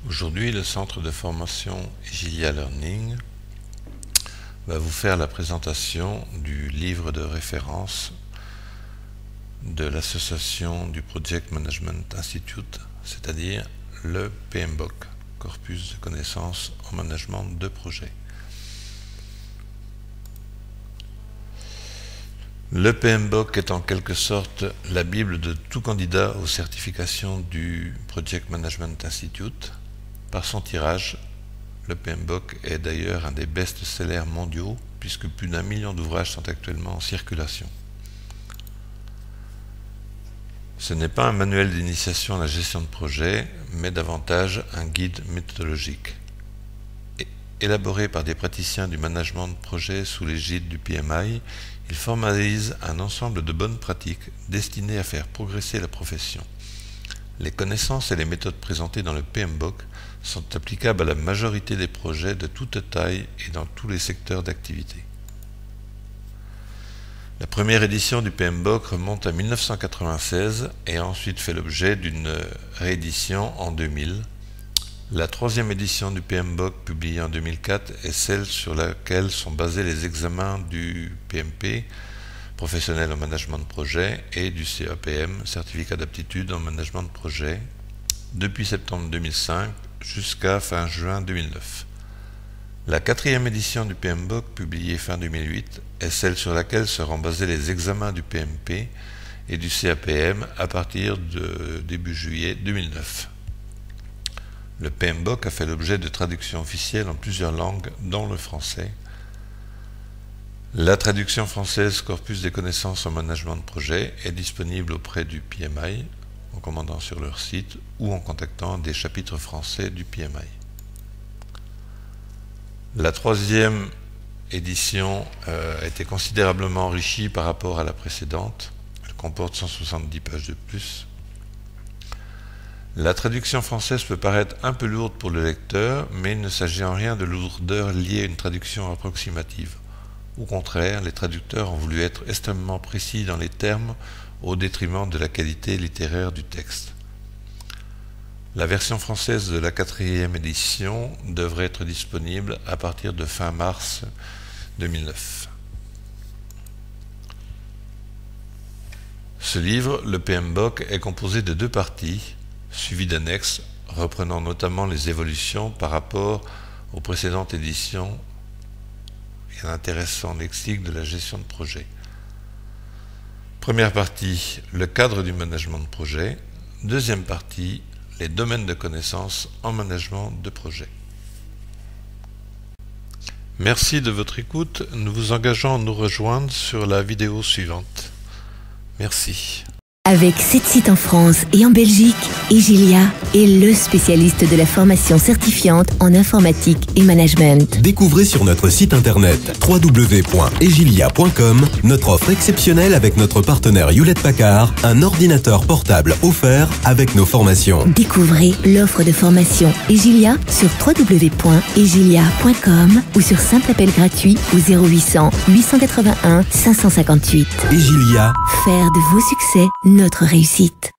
Aujourd'hui, le centre de formation Egilia Learning va vous faire la présentation du livre de référence de l'association du Project Management Institute, c'est-à-dire le PMBOK, Corpus de connaissances en management de projet. Le PMBOK est en quelque sorte la Bible de tout candidat aux certifications du Project Management Institute. Par son tirage, le PMBOK est d'ailleurs un des best-sellers mondiaux puisque plus d'1 million d'ouvrages sont actuellement en circulation. Ce n'est pas un manuel d'initiation à la gestion de projet, mais davantage un guide méthodologique. Élaboré par des praticiens du management de projet sous l'égide du PMI, il formalise un ensemble de bonnes pratiques destinées à faire progresser la profession. Les connaissances et les méthodes présentées dans le PMBOK sont applicables à la majorité des projets de toute taille et dans tous les secteurs d'activité. La première édition du PMBOK remonte à 1996 et a ensuite fait l'objet d'une réédition en 2000. La troisième édition du PMBOK, publiée en 2004, est celle sur laquelle sont basés les examens du PMP, professionnel en management de projet, et du CAPM, certificat d'aptitude en management de projet, depuis septembre 2005 jusqu'à fin juin 2009. La quatrième édition du PMBOK, publiée fin 2008, est celle sur laquelle seront basés les examens du PMP et du CAPM à partir de début juillet 2009. Le PMBOK a fait l'objet de traductions officielles en plusieurs langues, dont le français. La traduction française Corpus des connaissances en management de projet est disponible auprès du PMI, en commandant sur leur site ou en contactant des chapitres français du PMI. La troisième édition a été considérablement enrichie par rapport à la précédente. Elle comporte 170 pages de plus. La traduction française peut paraître un peu lourde pour le lecteur, mais il ne s'agit en rien de lourdeur liée à une traduction approximative. Au contraire, les traducteurs ont voulu être extrêmement précis dans les termes au détriment de la qualité littéraire du texte. La version française de la quatrième édition devrait être disponible à partir de fin mars 2009. Ce livre, le PMBOK, est composé de 2 parties, suivies d'annexes reprenant notamment les évolutions par rapport aux précédentes éditions et un intéressant lexique de la gestion de projet. Première partie, le cadre du management de projet. Deuxième partie, les domaines de connaissances en management de projet. Merci de votre écoute. Nous vous engageons à nous rejoindre sur la vidéo suivante. Merci. Avec 7 sites en France et en Belgique, Egilia est le spécialiste de la formation certifiante en informatique et management. Découvrez sur notre site internet www.egilia.com notre offre exceptionnelle avec notre partenaire Hewlett-Packard, un ordinateur portable offert avec nos formations. Découvrez l'offre de formation Egilia sur www.egilia.com ou sur simple appel gratuit au 0800 881 558. Egilia, Faire de vos succès notre réussite.